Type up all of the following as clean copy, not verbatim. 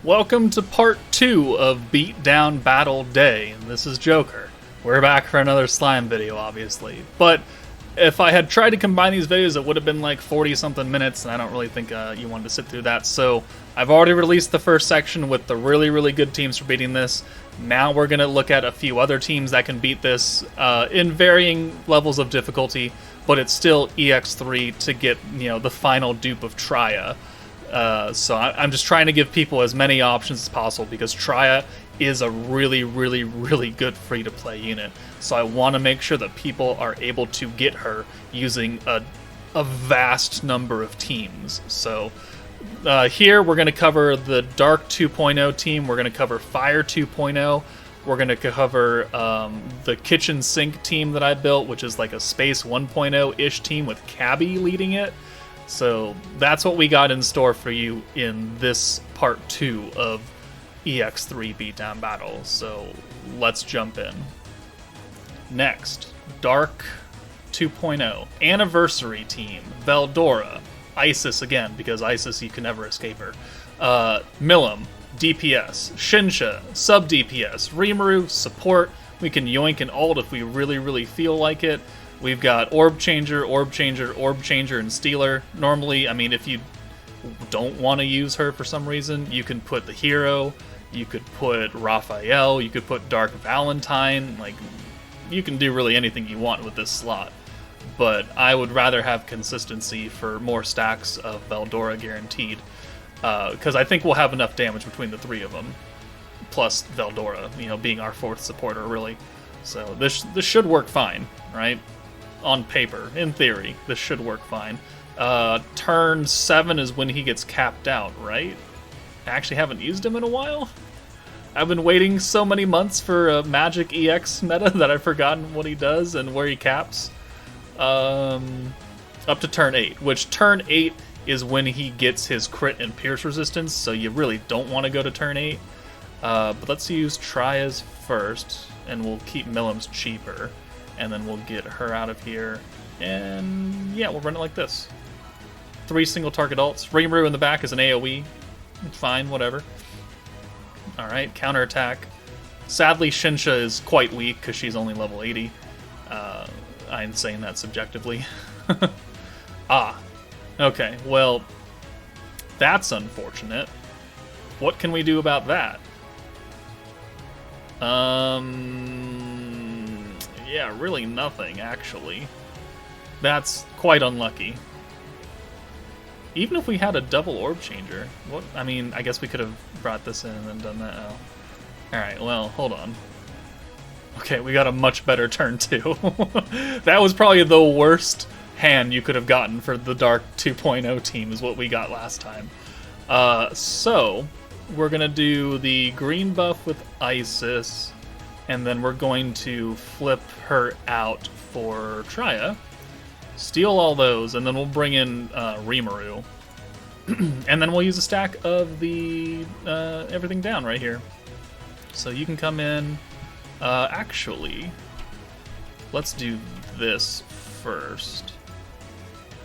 Welcome to part 2 of Beatdown Battle Day, and this is Joker. We're back for another slime video, obviously, but if I had tried to combine these videos, it would have been like 40-something minutes, and I don't really think you wanted to sit through that, so I've already released the first section with the really good teams for beating this. Now we're going to look at a few other teams that can beat this in varying levels of difficulty, but it's still EX3 to get, the final dupe of TRYA. So I'm just trying to give people as many options as possible because TRYA is a really good free-to-play unit. So I want to make sure that people are able to get her using a vast number of teams. So here we're going to cover the Dark 2.0 team, we're going to cover Fire 2.0, we're going to cover the Kitchen Sink team that I built, which is like a Space 1.0-ish team with Cabby leading it. So that's what we got in store for you in this part 2 of EX3 Beatdown Battle. So let's jump in. Next, Dark 2.0 Anniversary Team, Veldora, Isis again, because Isis you can never escape her. Milim, DPS, Shinsha, sub DPS, Rimuru, support. We can yoink and ult if we really feel like it. We've got Orb Changer, and Stealer. Normally, I mean, if you don't want to use her for some reason, you can put the hero, you could put Raphael, you could put Dark Valentine. Like, you can do really anything you want with this slot. But I would rather have consistency for more stacks of Veldora guaranteed. Because I think we'll have enough damage between the three of them. Plus Veldora, being our fourth supporter, really. So this should work fine, right? On paper, in theory, this should work fine. Turn 7 is when he gets capped out, right? I actually haven't used him in a while. I've been waiting so many months for a Magic EX meta that I've forgotten what he does and where he caps. Up to turn 8, which turn 8 is when he gets his crit and pierce resistance, so you really don't want to go to turn 8. But let's use TRYA's first, and we'll keep Milim's cheaper. And then we'll get her out of here. And yeah, we'll run it like this. 3 single target ults. Rimuru in the back is an AoE. Fine, whatever. Alright, counterattack. Sadly, Shinsha is quite weak because she's only level 80. I'm saying that subjectively. Okay, well, that's unfortunate. What can we do about that? Yeah, really nothing, actually. That's quite unlucky. Even if we had a double orb changer, what? I mean, I guess we could have brought this in and then done that. Oh. Alright, well, hold on. Okay, we got a much better turn 2. That was probably the worst hand you could have gotten for the Dark 2.0 team is what we got last time. So, we're going to do the green buff with Isis, and then we're going to flip her out for TRYA, steal all those, and then we'll bring in Rimuru. And then we'll use a stack of the everything down right here. So you can come in. Actually, let's do this first.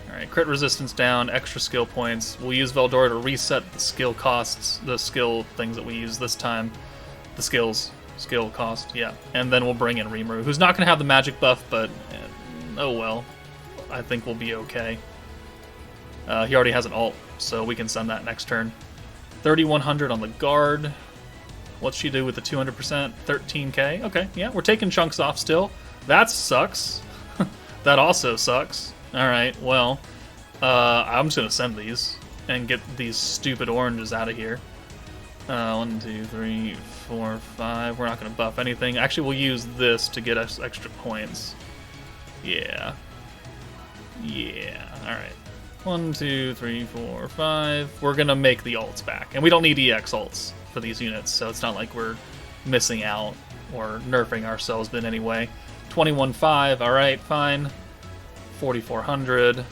Alright, crit resistance down, extra skill points. We'll use Veldora to reset the skill costs, the skill things that we use this time. The skill cost, yeah. And then we'll bring in Rimuru, who's not going to have the magic buff, but oh well. I think we'll be okay. He already has an ult, so we can send that next turn. 3,100 on the guard. What's she do with the 200%? 13k? Okay, yeah, we're taking chunks off still. That sucks. That also sucks. Alright, well, I'm just going to send these and get these stupid oranges out of here. 1, 2, 3, 4, 5. We're not going to buff anything. Actually, we'll use this to get us extra points. Yeah. Alright. 1, 2, 3, 4, 5. We're going to make the ults back. And we don't need EX ults for these units, so it's not like we're missing out or nerfing ourselves in any way. 21.5. Alright, fine. 4,400.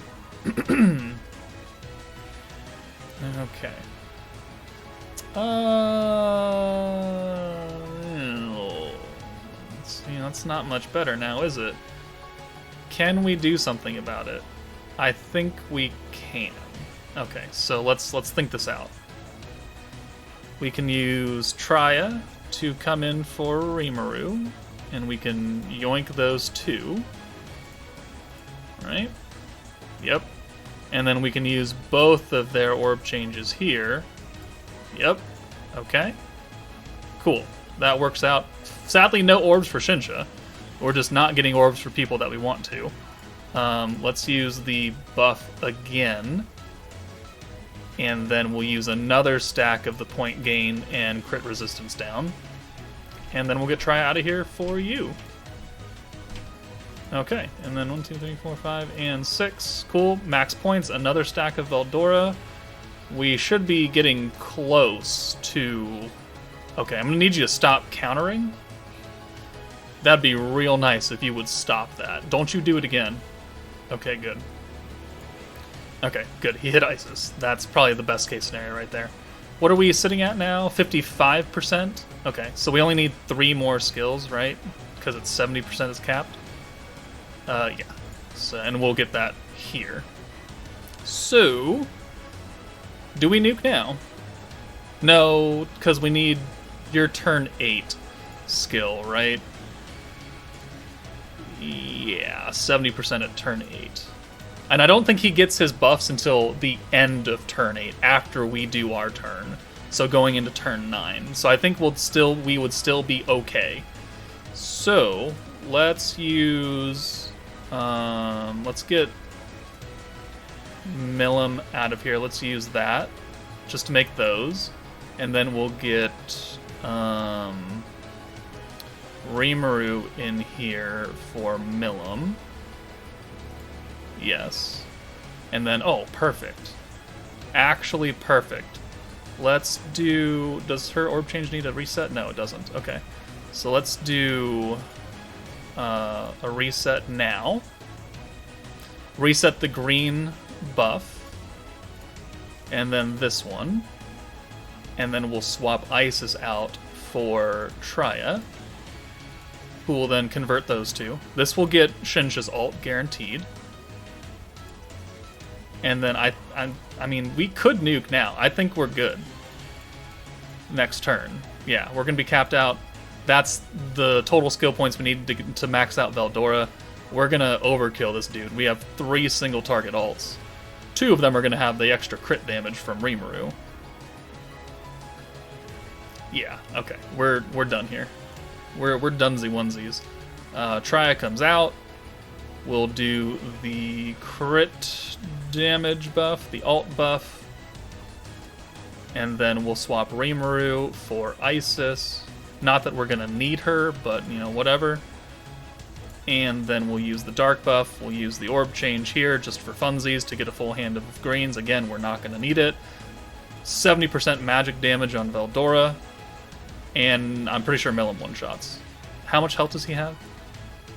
Okay. See, that's not much better now, is it? Can we do something about it? I think we can. Okay, so let's think this out. We can use TRYA to come in for Rimuru, and we can yoink those two. Right? Yep. And then we can use both of their orb changes here. Yep. Okay. Cool. That works out. Sadly, no orbs for Shinsha. We're just not getting orbs for people that we want to. Let's use the buff again. And then we'll use another stack of the point gain and crit resistance down. And then we'll get TRYA out of here for you. Okay, and then 1, 2, 3, 4, 5, and 6. Cool. Max points, another stack of Veldora. We should be getting close to... Okay, I'm going to need you to stop countering. That'd be real nice if you would stop that. Don't you do it again. Okay, good. Okay, good. He hit Isis. That's probably the best case scenario right there. What are we sitting at now? 55%? Okay, so we only need 3 more skills, right? Because it's 70% is capped. Yeah. So, and we'll get that here. So, do we nuke now? No, because we need your turn 8 skill, right? Yeah, 70% at turn 8. And I don't think he gets his buffs until the end of turn 8, after we do our turn. So going into turn 9. So I think we would still be okay. So let's use let's get Milim out of here. Let's use that just to make those. And then we'll get Rimuru in here for Milim. Yes. And then, oh, perfect. Actually perfect. Let's do... Does her orb change need a reset? No, it doesn't. Okay. So let's do a reset now. Reset the green buff. And then this one. And then we'll swap Isis out for TRYA, who will then convert those two. This will get Shinsha's ult guaranteed. And then I mean, we could nuke now. I think we're good. Next turn. Yeah, we're going to be capped out. That's the total skill points we need to max out Veldora. We're going to overkill this dude. We have 3 single target ults. 2 of them are going to have the extra crit damage from Rimuru. Yeah, okay. We're done here. We're donesy onesies. TRYA comes out. We'll do the crit damage buff, the alt buff, and then we'll swap Rimuru for Isis. Not that we're gonna need her, but you know, whatever. And then we'll use the dark buff. We'll use the orb change here just for funsies to get a full hand of greens. Again, we're not gonna need it. 70% magic damage on Veldora, and I'm pretty sure Milim one-shots. How much health does he have?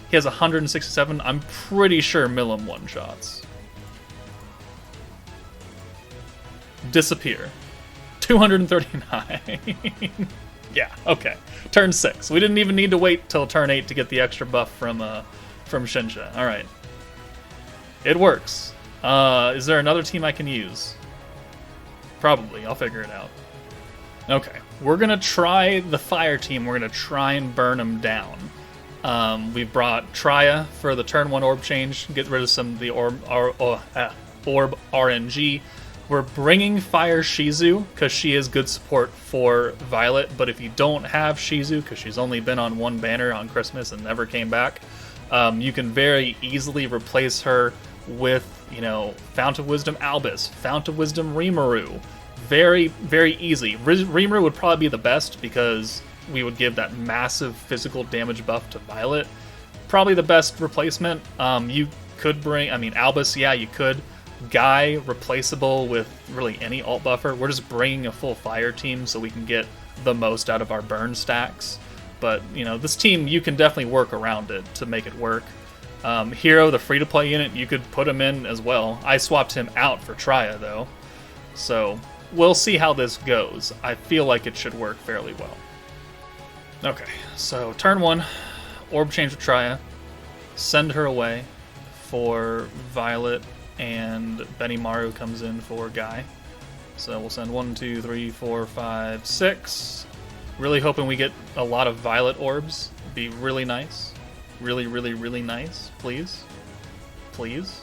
He has 167. I'm pretty sure Milim one-shots. Disappear. 239. Yeah, okay. Turn 6. We didn't even need to wait till turn 8 to get the extra buff from Shinsha. Alright. It works. Is there another team I can use? Probably. I'll figure it out. Okay. We're going to try the fire team. We're going to try and burn them down. We've brought TRYA for the turn 1 orb change. Get rid of some of the orb RNG. We're bringing Fire Shizu because she is good support for Violet. But if you don't have Shizu, because she's only been on 1 banner on Christmas and never came back, you can very easily replace her with, you know, Fount of Wisdom Albus, Fount of Wisdom Rimuru. Very, very easy. Rimuru would probably be the best because we would give that massive physical damage buff to Violet. Probably the best replacement. You could bring, I mean, Albus, yeah, you could. Guy, replaceable with really any alt buffer. We're just bringing a full fire team so we can get the most out of our burn stacks. But, you know, this team, you can definitely work around it to make it work. Hero, the free-to-play unit, you could put him in as well. I swapped him out for TRYA, though. So, we'll see how this goes. I feel like it should work fairly well. Okay, so turn 1, orb change with TRYA. Send her away for Violet, and Benimaru comes in for Guy. So we'll send 1, 2, 3, 4, 5, 6. Really hoping we get a lot of violet orbs. It'd be really nice. Really, really, really nice. Please. Please.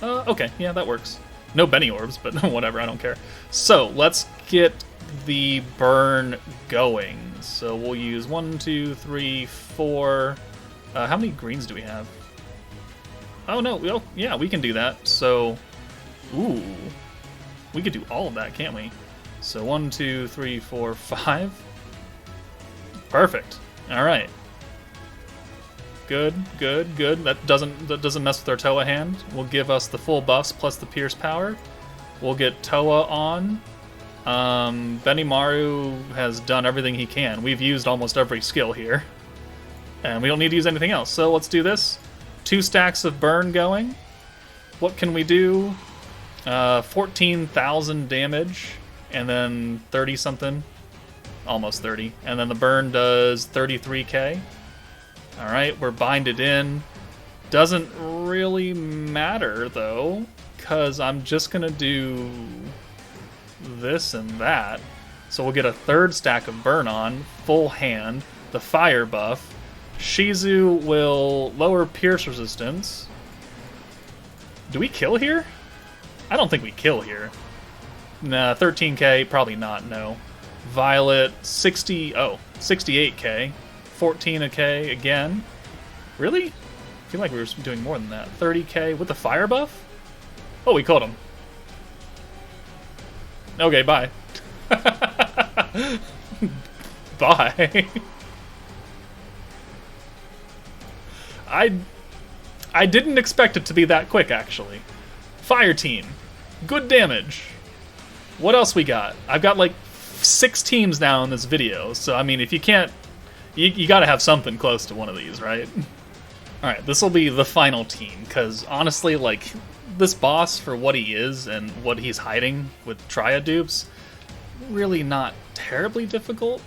Okay, yeah, that works. No Benny orbs, but whatever, I don't care. So let's get the burn going. So we'll use 1, 2, 3, 4. How many greens do we have? Oh no, yeah, we can do that. So, ooh, we could do all of that, can't we? So 1, 2, 3, 4, 5. Perfect. All right. Good, good, good. That doesn't mess with our Toa hand. Will give us the full buffs plus the Pierce power. We'll get Toa on. Benimaru has done everything he can. We've used almost every skill here. And we don't need to use anything else. So let's do this. 2 stacks of burn going. What can we do? 14,000 damage. And then 30 something. Almost 30. And then the burn does 33k. Alright, we're binded in. Doesn't really matter, though, because I'm just going to do this and that. So we'll get a 3rd stack of burn on, full hand, the fire buff. Shizu will lower pierce resistance. Do we kill here? I don't think we kill here. Nah, 13k, probably not, no. Violet, 68k. 14k again. Really? I feel like we were doing more than that. 30k with the fire buff? Oh, we killed him. Okay, bye. Bye. I didn't expect it to be that quick, actually. Fire team. Good damage. What else we got? I've got like 6 teams now in this video, so I mean, if you can't... You gotta have something close to one of these, right? Alright, this will be the final team, because honestly, like, this boss, for what he is and what he's hiding with TRYA dupes, really not terribly difficult,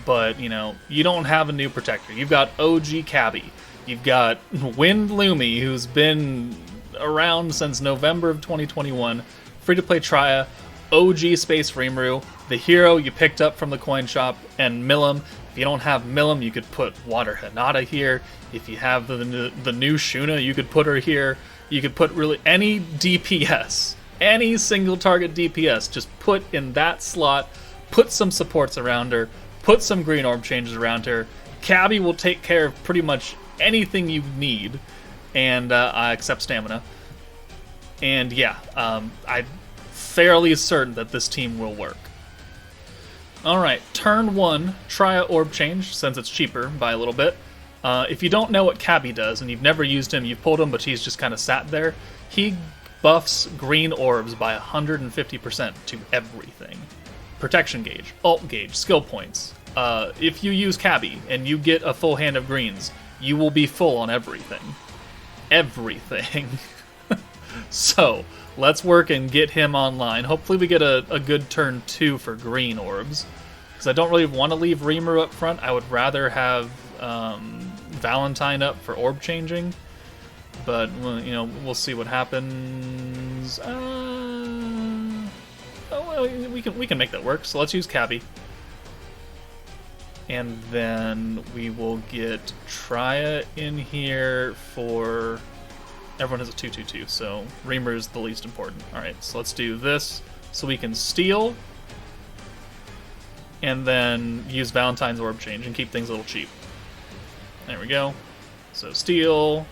but, you know, you don't have a new protector. You've got OG Cabby. You've got Wind Lumi, who's been around since November of 2021, free-to-play TRYA, OG Space Rimuru, the hero you picked up from the coin shop, and Milim. If you don't have Milim, you could put Water Hinata here. If you have the new Shuna, you could put her here. You could put really any DPS, any single target DPS, just put in that slot, put some supports around her, put some green orb changes around her. Cabby will take care of pretty much anything you need, and except stamina. And yeah, I'm fairly certain that this team will work. Alright, turn 1, TRYA orb change, since it's cheaper by a little bit. If you don't know what Cabby does, and you've never used him, you've pulled him, but he's just kind of sat there, he buffs green orbs by 150% to everything. Protection gauge, ult gauge, skill points. If you use Cabby, and you get a full hand of greens, you will be full on everything. Everything. So, let's work and get him online. Hopefully we get a good turn 2 for green orbs. Because I don't really want to leave Rimuru up front. I would rather have Valentine up for orb changing. But, you know, we'll see what happens. We can make that work. So let's use Cabby. And then we will get TRYA in here for... Everyone has a 2/2/2, so Reamer is the least important. Alright, so let's do this so we can steal, and then use Valentine's orb change and keep things a little cheap. There we go. So steal,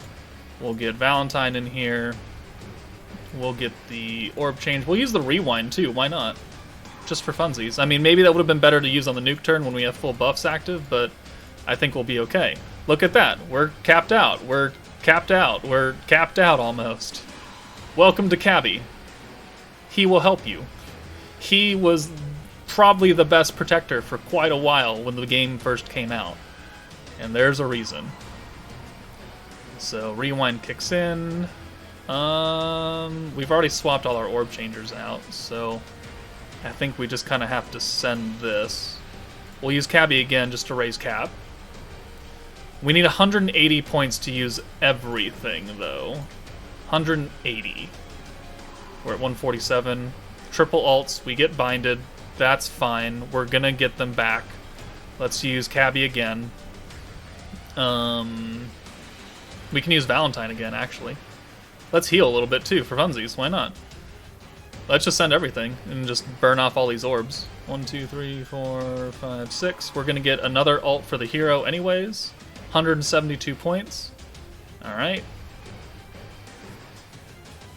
we'll get Valentine in here, we'll get the orb change. We'll use the rewind too, why not? Just for funsies. I mean, maybe that would have been better to use on the nuke turn when we have full buffs active, but I think we'll be okay. Look at that, we're capped out. We're capped out. We're capped out almost. Welcome to Cabby. He will help you. He was probably the best protector for quite a while when the game first came out. And there's a reason. So rewind kicks in. We've already swapped all our orb changers out, so I think we just kind of have to send this. We'll use Cabby again just to raise cap. We need 180 points to use everything, though. 180. We're at 147. triple ults, we get binded. That's fine. We're gonna get them back. Let's use Cabby again. We can use Valentine again, actually. Let's heal a little bit too, for funsies. Why not? Let's just send everything and just burn off all these orbs. 1, 2, 3, 4, 5, 6. We're gonna get another ult for the hero anyways. 172 points. Alright.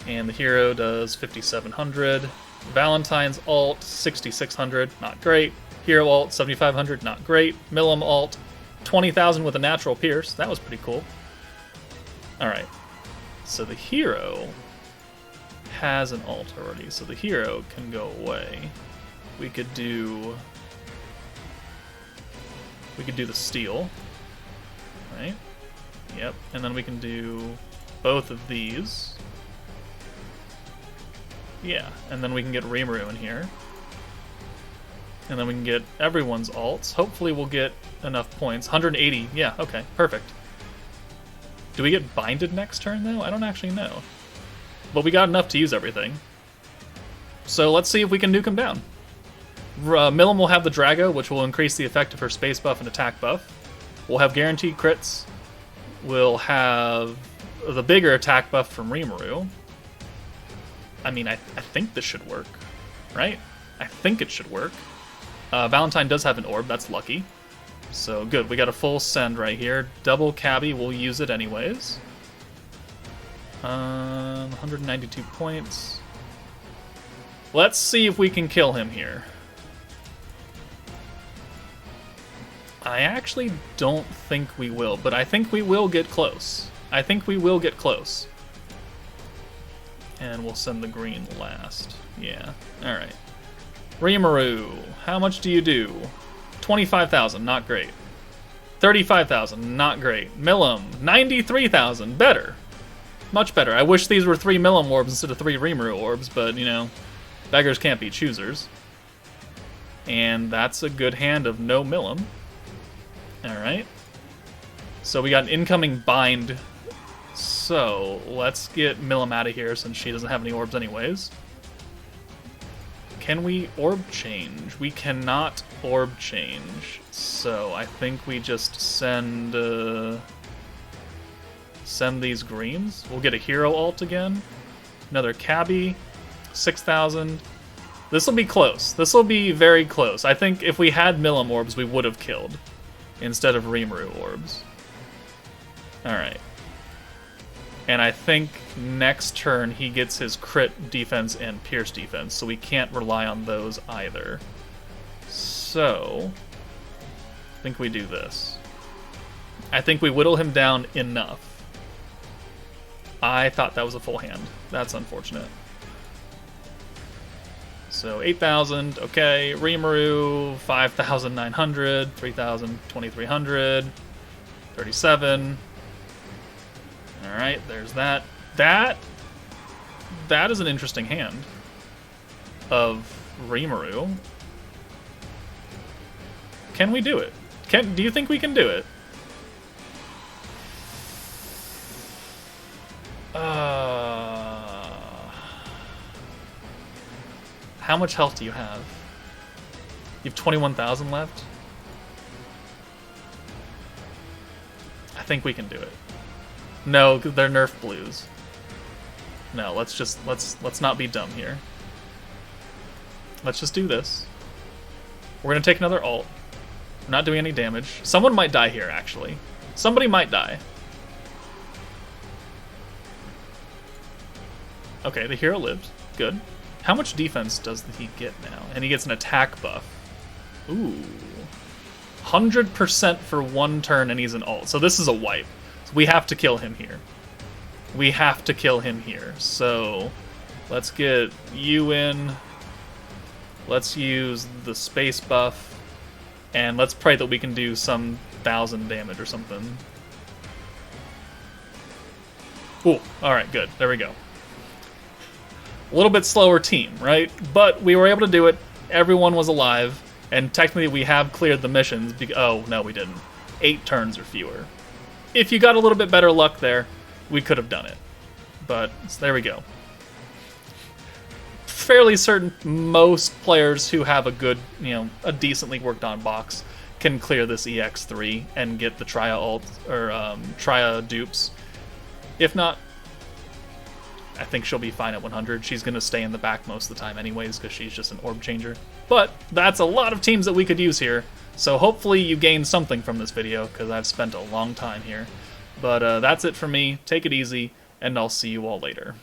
And the hero does 5,700. Valentine's ult, 6,600. Not great. Hero ult, 7,500. Not great. Milim ult, 20,000 with a natural pierce. That was pretty cool. Alright. So the hero has an ult already, so the hero can go away. We could do the steal, right? Yep, and then we can do both of these. Yeah, and then we can get Rimuru in here. And then we can get everyone's ults. Hopefully we'll get enough points. 180, yeah, okay, perfect. Do we get binded next turn, though? I don't actually know. But we got enough to use everything. So let's see if we can nuke him down. Milim will have the Drago, which will increase the effect of her space buff and attack buff. We'll have guaranteed crits. We'll have the bigger attack buff from Rimuru. I mean, I think this should work, right? I think it should work. Valentine does have an orb, that's lucky. So good, we got a full send right here. Double Cabby, we'll use it anyways. 192 points. Let's see if we can kill him here. I actually don't think we will, but I think we will get close. I think we will get close. And we'll send the green last. Yeah, alright. Rimuru, how much do you do? 25,000, not great. 35,000, not great. Milim, 93,000, better. Much better. I wish these were 3 Milim orbs instead of 3 Rimuru orbs, but, you know, beggars can't be choosers. And that's a good hand of no Milim. Alright. So we got an incoming bind. So, let's get Milim out of here since she doesn't have any orbs anyways. Can we orb change? We cannot orb change. So, I think we just send these greens. We'll get a hero ult again. Another Cabby. 6,000. This will be close. This will be very close. I think if we had Milim orbs, we would have killed instead of Rimuru orbs. Alright. And I think next turn he gets his crit defense and pierce defense, so we can't rely on those either. So, I think we do this. I think we whittle him down enough. I thought that was a full hand. That's unfortunate. So 8,000, okay. Rimuru, 5,900, 3,000, 2,300, 37. Alright, there's that. That is an interesting hand of Rimuru. Can we do it? Do you think we can do it? How much health do you have? You have 21,000 left? I think we can do it. No, they're nerf blues. No, let's not be dumb here. Let's just do this. We're gonna take another ult. We're not doing any damage. Someone might die here, actually. Somebody might die. Okay, the hero lived. Good. How much defense does he get now? And he gets an attack buff. Ooh. 100% for 1 turn and he's an ult. So this is a wipe. So we have to kill him here. We have to kill him here. So let's get you in. Let's use the space buff. And let's pray that we can do some 1,000 damage or something. Ooh, alright, good. There we go. A little bit slower team, right? But we were able to do it. Everyone was alive. And technically we have cleared the missions. Oh, no, we didn't. 8 turns or fewer. If you got a little bit better luck there, we could have done it. But there we go. fairly certain most players who have a good, a decently worked on box can clear this EX3 and get the TRYA ult or TRYA dupes. If not, I think she'll be fine at 100. She's going to stay in the back most of the time anyways because she's just an orb changer. But that's a lot of teams that we could use here. So hopefully you gained something from this video because I've spent a long time here. But that's it for me. Take it easy, and I'll see you all later.